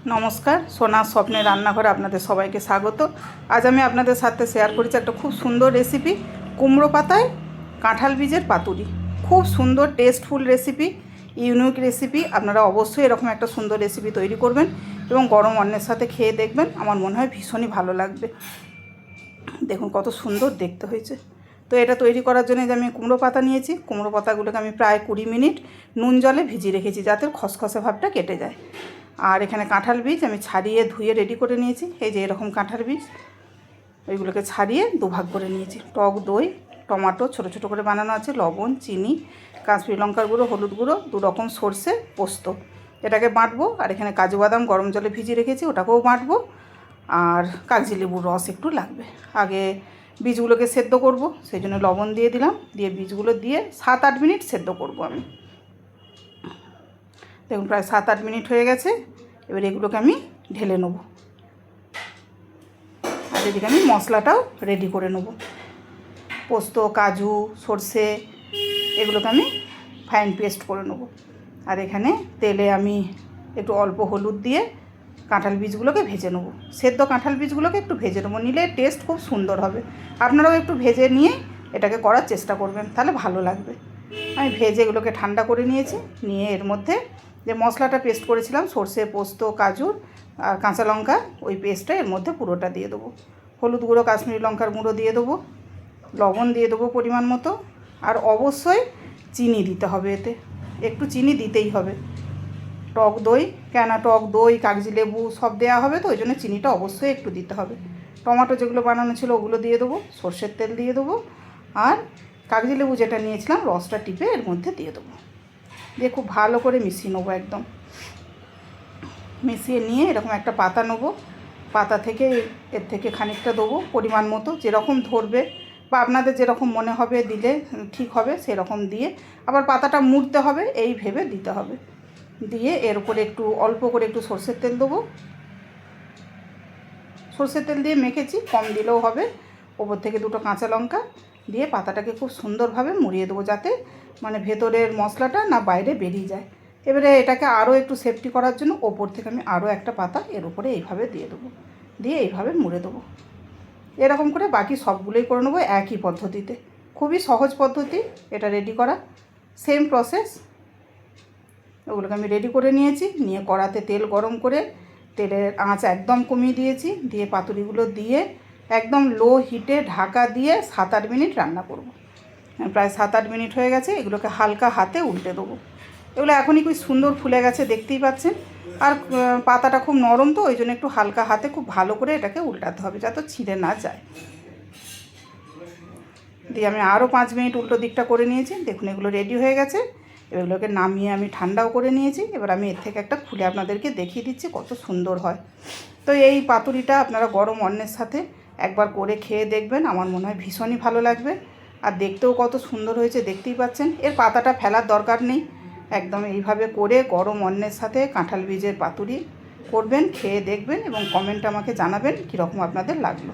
নমস্কার, সোনার স্বপ্নের রান্নাঘরে আপনাদের সবাইকে স্বাগত। আজ আমি আপনাদের সাথে শেয়ার করেছি একটা খুব সুন্দর রেসিপি, কুমড়ো পাতায় কাঁঠাল বীজের পাতুরি। খুব সুন্দর টেস্টফুল রেসিপি, ইউনিক রেসিপি। আপনারা অবশ্যই এরকম একটা সুন্দর রেসিপি তৈরি করবেন এবং গরম অন্নের সাথে খেয়ে দেখবেন। আমার মনে হয় ভীষণই ভালো লাগবে। দেখুন কত সুন্দর দেখতে হয়েছে। তো এটা তৈরি করার জন্য যে আমি কুমড়ো পাতা নিয়েছি, কুমড়ো পাতাগুলোকে আমি প্রায় 20 মিনিট নুন জলে ভিজিয়ে রেখেছি যাতে খসখসে ভাবটা কেটে যায়। আর এখানে কাঁঠাল বীজ আমি ছাড়িয়ে ধুয়ে রেডি করে নিয়েছি। এই যে এরকম কাঁঠাল বীজ, ওইগুলোকে ছাড়িয়ে দুভাগ করে নিয়েছি। টক দই, টমাটো ছোটো ছোটো করে বানানো আছে, লবণ, চিনি, কাশ্মীরি লঙ্কার গুঁড়ো, হলুদ গুঁড়ো, 2 রকম সর্ষে, পোস্ত। এটাকে বাটবো। আর এখানে কাজু বাদাম গরম জলে ভিজিয়ে রেখেছি, ওটাকেও বাটবো। আর কাগজি লেবুর রস একটু লাগবে। আগে বীজগুলোকে সেদ্ধ করব, সেই জন্য লবণ দিয়ে দিলাম। দিয়ে বীজগুলো দিয়ে 7-8 মিনিট সেদ্ধ করব আমি। দেখুন প্রায় 7-8 মিনিট হয়ে গেছে। এবার এগুলোকে আমি ঢেলে নেব। আর এদিকে আমি মশলাটাও রেডি করে নেব। পোস্ত, কাজু, সর্ষে এগুলোকে আমি ফাইন পেস্ট করে নেব। আর এখানে তেলে আমি একটু অল্প হলুদ দিয়ে কাঁঠাল বীজগুলোকে ভেজে নেব। সেদ্ধ কাঁঠাল বীজগুলোকে একটু ভেজে নেব, নিলে টেস্ট খুব সুন্দর হবে। আপনারাও একটু ভেজে নিয়ে এটাকে করার চেষ্টা করবেন, তাহলে ভালো লাগবে। আমি ভেজে এগুলোকে ঠান্ডা করে নিয়েছি। নিয়ে এর মধ্যে যে মশলাটা পেস্ট করেছিলাম, সর্ষে, পোস্ত, কাজুর আর কাঁচা লঙ্কা, ওই পেস্টটা এর মধ্যে পুরোটা দিয়ে দেবো। হলুদ গুঁড়ো, কাশ্মীরি লঙ্কার গুঁড়ো দিয়ে দেবো, লবণ দিয়ে দেবো পরিমাণ মতো। আর অবশ্যই চিনি দিতে হবে, এতে একটু চিনি দিতেই হবে। টক দই, কেন টক দই, কাগজি লেবু সব দেওয়া হবে, তো ওই জন্য চিনিটা অবশ্যই একটু দিতে হবে। টমেটো যেগুলো বানানো ছিল ওগুলো দিয়ে দেবো, সর্ষের তেল দিয়ে দেবো। আর কাগজি লেবু যেটা নিয়েছিলাম রসটা টিপে এর মধ্যে দিয়ে দেবো। দিয়ে খুব ভালো করে মিশিয়ে নেবো। একদম মিশিয়ে নিয়ে এরকম একটা পাতা নেবো। পাতা থেকে এর থেকে খানিকটা দেবো পরিমাণ মতো, যেরকম ধরবে বা আপনাদের যেরকম মনে হবে দিলে ঠিক হবে সেরকম দিয়ে। আবার পাতাটা মুড়তে হবে এই ভেবে দিতে হবে। দিয়ে এর উপরে একটু অল্প করে একটু সর্ষের তেল দেবো। সর্ষের তেল দিয়ে মেখেছি, কম দিলেও হবে। ওপর থেকে 2টো কাঁচা লঙ্কা দিয়ে পাতাটাকে খুব সুন্দরভাবে মুড়িয়ে দেবো, যাতে ভেতরের মশলাটা না বাইরে বেরিয়ে যায়। এবারে এটাকে আরও একটু সেফটি করার জন্য ওপর থেকে আমি আরও একটা পাতা এর উপরে এইভাবে দিয়ে দেবো। দিয়ে এইভাবে মুড়ে দেবো। এরকম করে বাকি সবগুলোই করে নেবো একই পদ্ধতিতে। খুবই সহজ পদ্ধতি এটা রেডি করা, সেম প্রসেস। ওগুলোকে আমি রেডি করে নিয়েছি। নিয়ে কড়াতে তেল গরম করে তেলের আঁচ একদম কমিয়ে দিয়েছি। দিয়ে পাতুরিগুলো দিয়ে একদম লো হিটে ঢাকা দিয়ে 7-8 মিনিট রান্না করব। প্রায় 7-8 মিনিট হয়ে গেছে। এগুলোকে হালকা হাতে উল্টে দেবো। এগুলো এখনই খুব সুন্দর ফুলে গেছে, দেখতেই পাচ্ছেন। আর পাতাটা খুব নরম, তো ওই জন্য একটু হালকা হাতে খুব ভালো করে এটাকে উল্টাতে হবে যাতে ছিঁড়ে না যায়। দিয়ে আমি আরও 5 মিনিট উল্টো দিকটা করে নিয়েছি। দেখুন এগুলো রেডি হয়ে গেছে। এগুলোকে নামিয়ে আমি ঠান্ডাও করে নিয়েছি। এবার আমি এর থেকে একটা খুলে আপনাদেরকে দেখিয়ে দিচ্ছি কত সুন্দর হয়। তো এই পাতুরিটা আপনারা গরম অন্নের সাথে একবার করে খেয়ে দেখবেন, আমার মনে হয় ভীষণই ভালো লাগবে। আর দেখতেও কত সুন্দর হয়েছে, দেখতেই পাচ্ছেন। এর পাতাটা ফেলার দরকার নেই। একদম এইভাবে করে গরম অন্নের সাথে কাঁঠাল বীজের পাতুরি করবেন, খেয়ে দেখবেন এবং কমেন্টে আমাকে জানাবেন কীরকম আপনাদের লাগলো।